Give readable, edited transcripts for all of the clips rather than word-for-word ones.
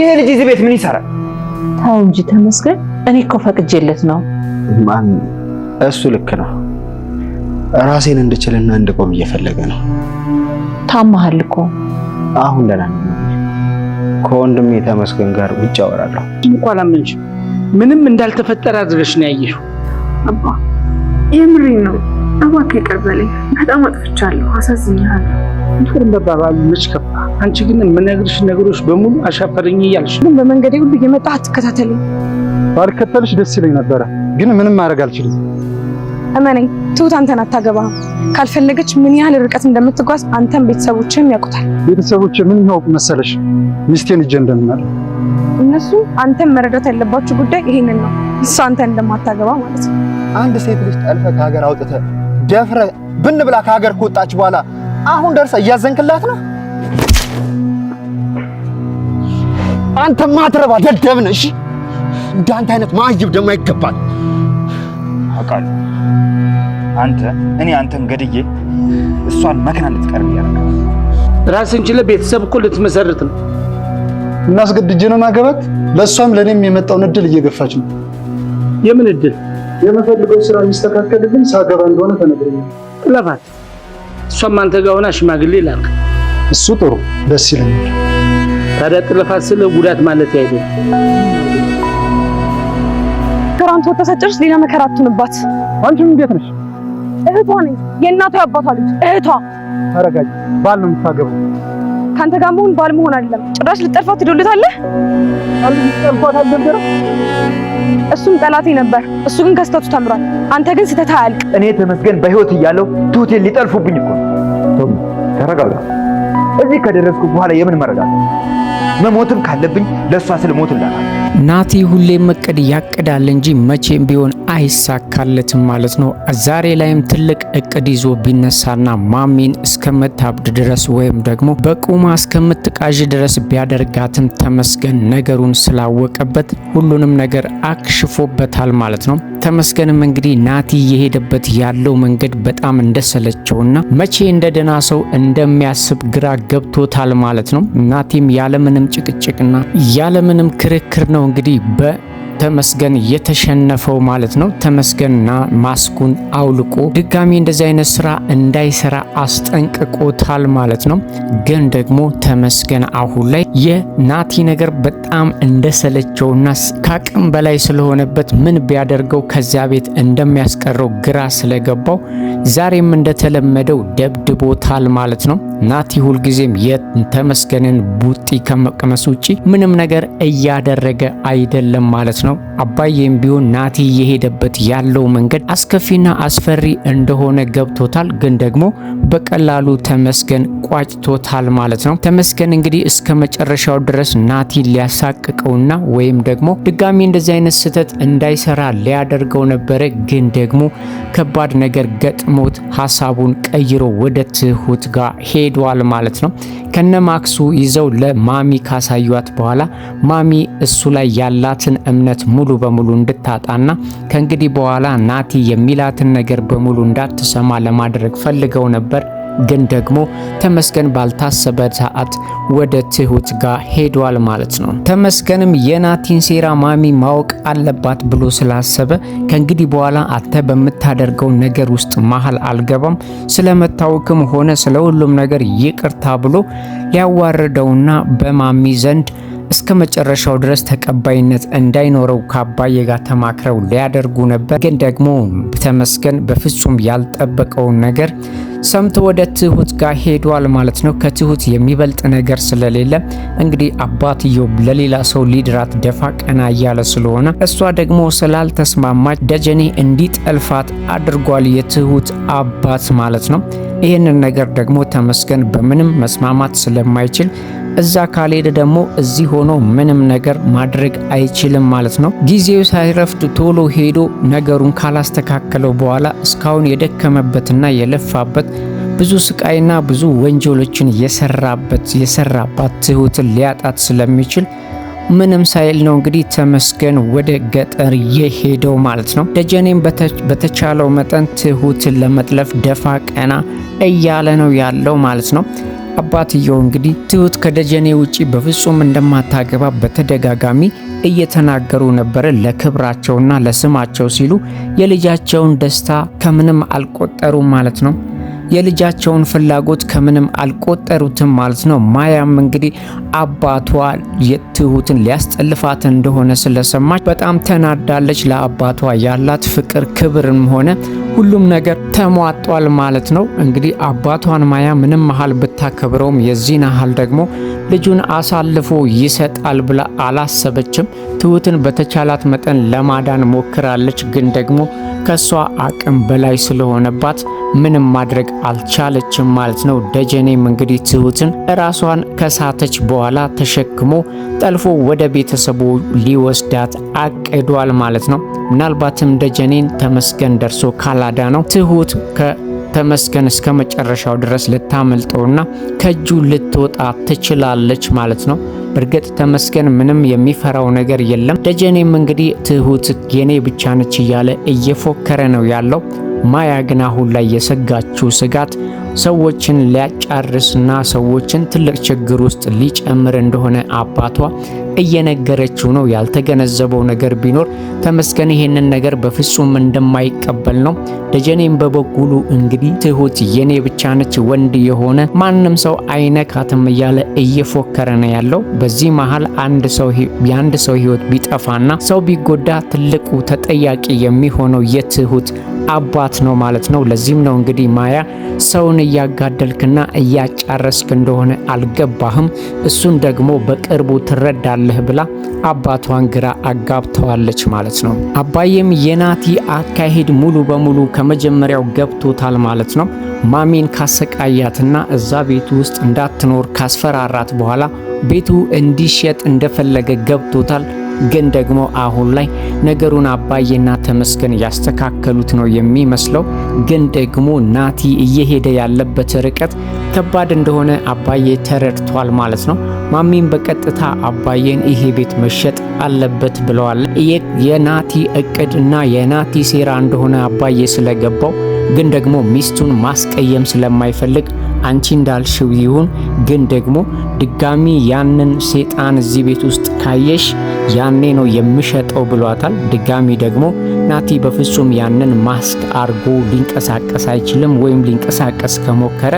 ይሄ ልጅ እዚህ ቤት ምን ይሰራል? ታው እንጂ ተመስገን፣ እኔ እኮ ፈቅጄለት ነው። ማን እሱ ልክ ነው። ራሴን እንድችልና እንድቆም እየፈለገ ነው። ታማሃል እኮ። አሁን ደህና ነኝ። ከወንድሜ ተመስገን ጋር ውጭ አወራለሁ። እንኳን አላመንሽ ምንም እንዳልተፈጠረ አድርገሽ ነው ያየሽው። አባ የምሬን ነው። እባክህ ይቅር በለኝ። በጣም አጥፍቻለሁ፣ አሳዝኛለሁ። ይቅር መባባሉ መች ከፋ? አንቺ ግን የምነግርሽ ነገሮች በሙሉ አሻፈረኝ እያልሽ ግን በመንገዴ ሁሉ እየመጣህ አትከታተለኝ። ባልከተልሽ ደስ ይለኝ ነበረ፣ ግን ምንም ማድረግ አልችልም። እመነኝ፣ ትሁት አንተን አታገባህም። ካልፈለገች ምን ያህል ርቀት እንደምትጓዝ አንተም ቤተሰቦችህም ያውቁታል። ቤተሰቦቼ ምን ያውቁ መሰለሽ? ሚስቴን እጄ እንደምናል። እነሱ አንተን መረዳት ያለባቸው ጉዳይ ይሄንን ነው። እሷ አንተን እንደማታገባ ማለት ነው። አንድ ሴት ልጅ ጠልፈህ ከሀገር አውጥተህ ደፍረህ ብን ብላ ከሀገር ከወጣች በኋላ አሁን ደርሰህ እያዘንክላት ነው? አንተ ማትረባ ደደብ ነህ። እሺ እንዳንተ አይነት ማይብ ደግሞ አይገባል። አውቃለሁ አንተን ገድዬ እሷን መከና እንድትቀርብ ያደርጋል። ራስን ችለህ ቤተሰብ እኮ ልትመሰርት ነው። እናስገድጄ ነው ማገባት። ለሷም ለኔም የመጣውን እድል እየገፋች ነው። የምን እድል? የምፈልገው ስራ የሚስተካከልልኝ ሳገባ እንደሆነ ተነግሮኛል። ጥለፋት። እሷም አንተ ጋር ሆና ሽማግሌ ላክ። እሱ ጥሩ ደስ ይለኛል። ታዲያ ጥለፋት ስለ ጉዳት ማለት አይደለም። ከራንት ወጣሰጨርስ ሌላ መከራ አትሁንባት። አንቺም እንዴት ነሽ? እህቷ ነኝ። የእናቷ ያባቷ ልጅ እህቷ። ተረጋጊ። ባል ነው የምታገባው። ካንተ ጋር መሆን ባል መሆን አይደለም። ጭራሽ ልጠልፋት ትዶልታለህ። ጠልፏት አልነበረም? እሱም ጠላቴ ነበር። እሱ ግን ከስተቱ ተምሯል። አንተ ግን ስተታ አያልቅ። እኔ ተመስገን በህይወት እያለሁ ትሁቴን ሊጠልፉብኝ እኮ ነው። ተረጋጋ። እዚህ ከደረስኩ በኋላ የምን መረጋጋት? መሞትም ካለብኝ ለሷ ስለ ሞት እንዳላል። ናቲ ሁሌም እቅድ ያቅዳል እንጂ መቼም ቢሆን አይሳካለትም ማለት ነው። ዛሬ ላይም ትልቅ እቅድ ይዞ ቢነሳና ማሚን እስከምታብድ ድረስ ወይም ደግሞ በቁማ እስከምትቃዥ ድረስ ቢያደርጋትም ተመስገን ነገሩን ስላወቀበት ሁሉንም ነገር አክሽፎበታል ማለት ነው። ተመስገንም እንግዲህ ናቲ የሄደበት ያለው መንገድ በጣም እንደሰለቸውና መቼ እንደደና ሰው እንደሚያስብ ግራ ገብቶታል ማለት ነው። ናቲም ያለምንም ጭቅጭቅና ያለምንም ክርክር ነው እንግዲህ ተመስገን የተሸነፈው ማለት ነው። ተመስገንና ማስኩን አውልቆ ድጋሚ እንደዚህ አይነት ስራ እንዳይሰራ አስጠንቅቆታል ማለት ነው። ግን ደግሞ ተመስገን አሁን ላይ የናቲ ነገር በጣም እንደሰለቸውና ከአቅም በላይ ስለሆነበት ምን ቢያደርገው ከዚያ ቤት እንደሚያስቀረው ግራ ስለገባው ዛሬም እንደተለመደው ደብድቦታል ማለት ነው። ናቲ ሁልጊዜም የተመስገንን ቡጢ ከመቀመስ ውጪ ምንም ነገር እያደረገ አይደለም ማለት ነው። አባዬም ቢሆን ናቲ የሄደበት ያለው መንገድ አስከፊና አስፈሪ እንደሆነ ገብቶታል። ግን ደግሞ በቀላሉ ተመስገን ቋጭቶታል ማለት ነው። ተመስገን እንግዲህ እስከ መጨረሻው ድረስ ናቲ ሊያሳቅቀውና ወይም ደግሞ ድጋሚ እንደዚህ አይነት ስህተት እንዳይሰራ ሊያደርገው ነበረ። ግን ደግሞ ከባድ ነገር ገጥሞት ሐሳቡን ቀይሮ ወደ ትሁት ጋር ሄዷል ማለት ነው። ከነማክሱ ይዘው ለማሚ ካሳዩት በኋላ ማሚ እሱ ላይ ያላትን እምነት ሙሉ በሙሉ እንድታጣና ከእንግዲህ በኋላ ናቲ የሚላትን ነገር በሙሉ እንዳትሰማ ለማድረግ ፈልገው ነበር። ግን ደግሞ ተመስገን ባልታሰበ ሰዓት ወደ ትሁት ጋር ሄዷል ማለት ነው። ተመስገንም የናቲን ሴራ ማሚ ማወቅ አለባት ብሎ ስላሰበ ከእንግዲህ በኋላ አንተ በምታደርገው ነገር ውስጥ መሀል አልገባም፣ ስለመታወክም ሆነ ስለ ሁሉም ነገር ይቅርታ ብሎ ሊያዋርደውና በማሚ ዘንድ እስከ መጨረሻው ድረስ ተቀባይነት እንዳይኖረው ከአባዬ ጋር ተማክረው ሊያደርጉ ነበር። ግን ደግሞ ተመስገን በፍጹም ያልጠበቀውን ነገር ሰምቶ ወደ ትሁት ጋር ሄዷል ማለት ነው። ከትሁት የሚበልጥ ነገር ስለሌለ እንግዲህ አባትየው ለሌላ ሰው ሊድራት ደፋ ቀና እያለ ስለሆነ እሷ ደግሞ ስላልተስማማች ደጀኔ እንዲጠልፋት አድርጓል የትሁት አባት ማለት ነው። ይህንን ነገር ደግሞ ተመስገን በምንም መስማማት ስለማይችል እዛ ካልሄደ ደግሞ እዚህ ሆኖ ምንም ነገር ማድረግ አይችልም ማለት ነው። ጊዜው ሳይረፍድ ቶሎ ሄዶ ነገሩን ካላስተካከለው በኋላ እስካሁን የደከመበትና የለፋበት ብዙ ስቃይና ብዙ ወንጀሎችን የሰራባት ትሁትን ሊያጣት ስለሚችል ምንም ሳይል ነው እንግዲህ ተመስገን ወደ ገጠር የሄደው ማለት ነው። ደጀኔም በተቻለው መጠን ትሁትን ለመጥለፍ ደፋ ቀና እያለ ነው ያለው ማለት ነው። አባትየው እንግዲህ ትሁት ከደጀኔ ውጪ በፍጹም እንደማታገባ በተደጋጋሚ እየተናገሩ ነበር። ለክብራቸውና ለስማቸው ሲሉ የልጃቸውን ደስታ ከምንም አልቆጠሩም ማለት ነው። የልጃቸውን ፍላጎት ከምንም አልቆጠሩትም ማለት ነው። ማያም እንግዲህ አባቷ የትሁትን ሊያስጠልፋት እንደሆነ ስለሰማች በጣም ተናዳለች። ለአባቷ ያላት ፍቅር ክብርም ሆነ ሁሉም ነገር ተሟጧል ማለት ነው። እንግዲህ አባቷን ማያ ምንም መሃል ብታከብረውም የዚህን ያህል ደግሞ ልጁን አሳልፎ ይሰጣል ብላ አላሰበችም። ትሁትን በተቻላት መጠን ለማዳን ሞክራለች፣ ግን ደግሞ ከሷ አቅም በላይ ስለሆነባት ምንም ማድረግ አልቻለችም ማለት ነው። ደጀኔም እንግዲህ ትሁትን ራሷን ከሳተች በኋላ ተሸክሞ ጠልፎ ወደ ቤተሰቡ ሊወስዳት አቅዷል ማለት ነው። ምናልባትም ደጀኔን ተመስገን ደርሶ ካላዳ ነው ትሁት ከተመስገን እስከ መጨረሻው ድረስ ልታመልጠውና ከእጁ ልትወጣ ትችላለች ማለት ነው። እርግጥ ተመስገን ምንም የሚፈራው ነገር የለም። ደጀኔም እንግዲህ ትሁት የኔ ብቻ ነች እያለ እየፎከረ ነው ያለው። ማያ ግን አሁን ላይ የሰጋችው ስጋት ሰዎችን ሊያጫርስና ሰዎችን ትልቅ ችግር ውስጥ ሊጨምር እንደሆነ አባቷ እየነገረችው ነው። ያልተገነዘበው ነገር ቢኖር ተመስገን ይሄንን ነገር በፍጹም እንደማይቀበል ነው። ደጀኔም በበኩሉ እንግዲህ ትሁት የኔ ብቻ ነች፣ ወንድ የሆነ ማንም ሰው አይነካትም እያለ እየፎከረ ነው ያለው። በዚህ መሃል አንድ ሰው ህይወት ቢጠፋና ሰው ቢጎዳ ትልቁ ተጠያቂ የሚሆነው የትሁት አባት ነው ማለት ነው። ለዚህም ነው እንግዲህ ማያ ሰውን እያጋደልክና እያጫረስክ እንደሆነ አልገባህም፣ እሱን ደግሞ በቅርቡ ትረዳለህ ብላ አባቷን ግራ አጋብተዋለች ማለት ነው። አባዬም የናቲ አካሄድ ሙሉ በሙሉ ከመጀመሪያው ገብቶታል ማለት ነው። ማሚን ካሰቃያትና እዛ ቤቱ ውስጥ እንዳትኖር ካስፈራራት በኋላ ቤቱ እንዲሸጥ እንደፈለገ ገብቶታል። ግን ደግሞ አሁን ላይ ነገሩን አባዬና ተመስገን ያስተካከሉት ነው የሚመስለው። ግን ደግሞ ናቲ እየሄደ ያለበት ርቀት ከባድ እንደሆነ አባዬ ተረድቷል ማለት ነው። ማሚም በቀጥታ አባዬን ይሄ ቤት መሸጥ አለበት ብለዋል። የናቲ እቅድና የናቲ ሴራ እንደሆነ አባዬ ስለገባው ግን ደግሞ ሚስቱን ማስቀየም ስለማይፈልግ አንቺ እንዳልሽው ይሁን፣ ግን ደግሞ ድጋሚ ያንን ሴጣን እዚህ ቤት ውስጥ ካየሽ ያኔ ነው የሚሸጠው ብሏታል። ድጋሚ ደግሞ ናቲ በፍጹም ያንን ማስክ አርጎ ሊንቀሳቀስ አይችልም፣ ወይም ሊንቀሳቀስ ከሞከረ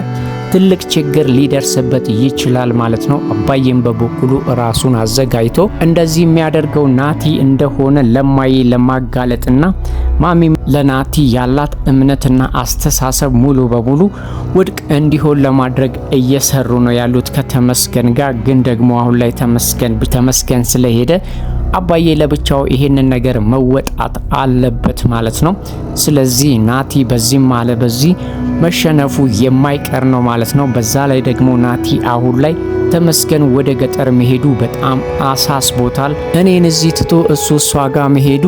ትልቅ ችግር ሊደርስበት ይችላል ማለት ነው። አባዬም በበኩሉ ራሱን አዘጋጅቶ እንደዚህ የሚያደርገው ናቲ እንደሆነ ለማይ ለማጋለጥና ማሚም ለናቲ ያላት እምነትና አስተሳሰብ ሙሉ በሙሉ ውድቅ እንዲሆን ለማድረግ እየሰሩ ነው ያሉት ከተመስገን ጋር። ግን ደግሞ አሁን ላይ ተመስገን ስለሄደ አባዬ ለብቻው ይሄንን ነገር መወጣት አለበት ማለት ነው። ስለዚህ ናቲ በዚህም አለ በዚህ መሸነፉ የማይቀር ነው ማለት ነው። በዛ ላይ ደግሞ ናቲ አሁን ላይ ተመስገን ወደ ገጠር መሄዱ በጣም አሳስቦታል። እኔን እዚህ ትቶ እሷ ጋር መሄዱ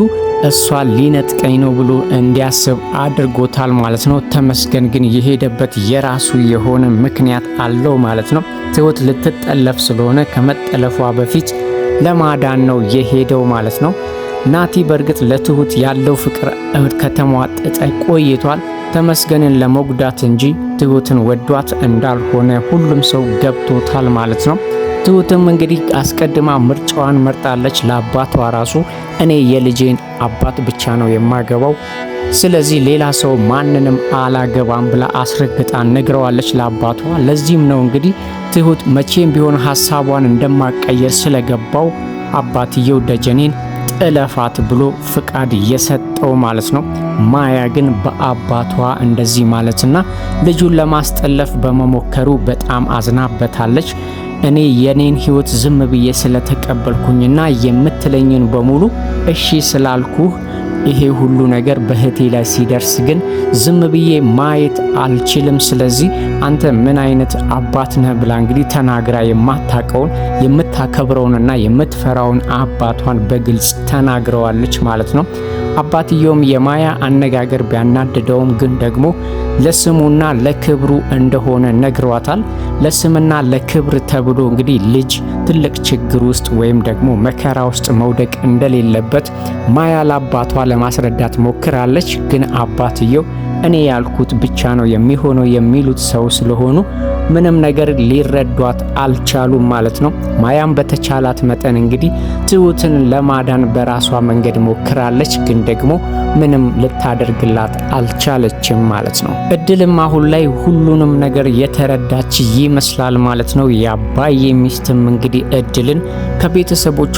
እሷ ሊነጥቀኝ ነው ብሎ እንዲያስብ አድርጎታል ማለት ነው። ተመስገን ግን የሄደበት የራሱ የሆነ ምክንያት አለው ማለት ነው። ትሁት ልትጠለፍ ስለሆነ ከመጠለፏ በፊት ለማዳን ነው የሄደው ማለት ነው። ናቲ በእርግጥ ለትሁት ያለው ፍቅር ከተሟጠጠ ቆይቷል። ተመስገንን ለመጉዳት እንጂ ትሁትን ወዷት እንዳልሆነ ሁሉም ሰው ገብቶታል ማለት ነው። ትሁትም እንግዲህ አስቀድማ ምርጫዋን መርጣለች። ለአባቷ ራሱ እኔ የልጄን አባት ብቻ ነው የማገባው፣ ስለዚህ ሌላ ሰው ማንንም አላገባም ብላ አስረግጣ ነግረዋለች ለአባቷ። ለዚህም ነው እንግዲህ ትሁት መቼም ቢሆን ሐሳቧን እንደማቀየር ስለገባው አባትየው ደጀኔን ጥለፋት ብሎ ፍቃድ የሰጠው ማለት ነው። ማያ ግን በአባቷ እንደዚህ ማለትና ልጁን ለማስጠለፍ በመሞከሩ በጣም አዝናበታለች። እኔ የኔን ህይወት ዝም ብዬ ስለተቀበልኩኝና የምትለኝን በሙሉ እሺ ስላልኩህ ይሄ ሁሉ ነገር በህቴ ላይ ሲደርስ ግን ዝም ብዬ ማየት አልችልም። ስለዚህ አንተ ምን አይነት አባት ነህ ብላ እንግዲህ ተናግራ የማታቀውን የምታከብረውንና የምትፈራውን አባቷን በግልጽ ተናግረዋለች ማለት ነው። አባትየውም የማያ አነጋገር ቢያናድደውም ግን ደግሞ ለስሙና ለክብሩ እንደሆነ ነግሯታል። ለስምና ለክብር ተብሎ እንግዲህ ልጅ ትልቅ ችግር ውስጥ ወይም ደግሞ መከራ ውስጥ መውደቅ እንደሌለበት ማያ ለአባቷ ለማስረዳት ሞክራለች። ግን አባትየው እኔ ያልኩት ብቻ ነው የሚሆነው የሚሉት ሰው ስለሆኑ ምንም ነገር ሊረዷት አልቻሉም ማለት ነው። ማያም በተቻላት መጠን እንግዲህ ትሁትን ለማዳን በራሷ መንገድ ሞክራለች፣ ግን ደግሞ ምንም ልታደርግላት አልቻለችም ማለት ነው። እድልም አሁን ላይ ሁሉንም ነገር የተረዳች ይመስላል ማለት ነው። የአባዬ ሚስትም እንግዲህ እድልን ከቤተሰቦቿ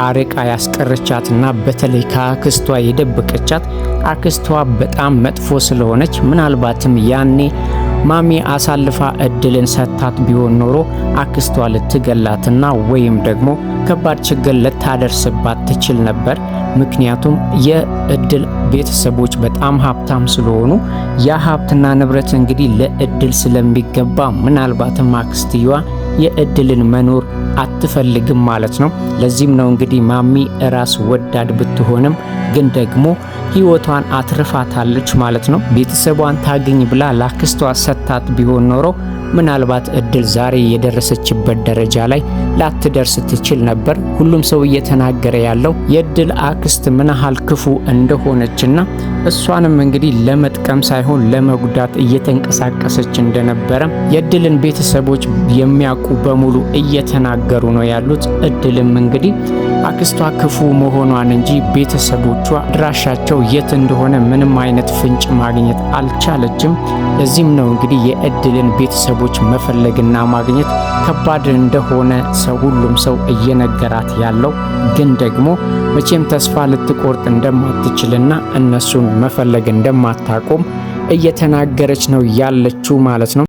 አርቃ ያስቀረቻትና በተለይ ከአክስቷ የደበቀቻት አክስቷ በጣም መጥፎ ስለሆነች ምናልባትም ያኔ ማሚ አሳልፋ እድልን ሰታት ቢሆን ኖሮ አክስቷ ልትገላትና ወይም ደግሞ ከባድ ችግር ልታደርስባት ትችል ነበር። ምክንያቱም የእድል ቤተሰቦች በጣም ሀብታም ስለሆኑ ያ ሀብትና ንብረት እንግዲህ ለእድል ስለሚገባ ምናልባትም አክስትየዋ የእድልን መኖር አትፈልግም ማለት ነው። ለዚህም ነው እንግዲህ ማሚ ራስ ወዳድ ብትሆንም ግን ደግሞ ህይወቷን አትርፋታለች ማለት ነው። ቤተሰቧን ታገኝ ብላ ላክስቷ ሰታት ቢሆን ኖሮ ምናልባት እድል ዛሬ የደረሰችበት ደረጃ ላይ ላትደርስ ትችል ነበር። ሁሉም ሰው እየተናገረ ያለው የእድል አክስት ምን ያህል ክፉ እንደሆነችና እሷንም እንግዲህ ለመጥቀም ሳይሆን ለመጉዳት እየተንቀሳቀሰች እንደነበረ የእድልን ቤተሰቦች የሚያውቁ በሙሉ እየተናገሩ ነው ያሉት። እድልም እንግዲህ አክስቷ ክፉ መሆኗን እንጂ ቤተሰቦቿ ድራሻቸው የት እንደሆነ ምንም አይነት ፍንጭ ማግኘት አልቻለችም። ለዚህም ነው እንግዲህ የእድልን ቤተሰቦች መፈለግና ማግኘት ከባድ እንደሆነ ሁሉም ሰው እየነገራት ያለው። ግን ደግሞ መቼም ተስፋ ልትቆርጥ እንደማትችልና እነሱን መፈለግ እንደማታቆም እየተናገረች ነው ያለችው ማለት ነው።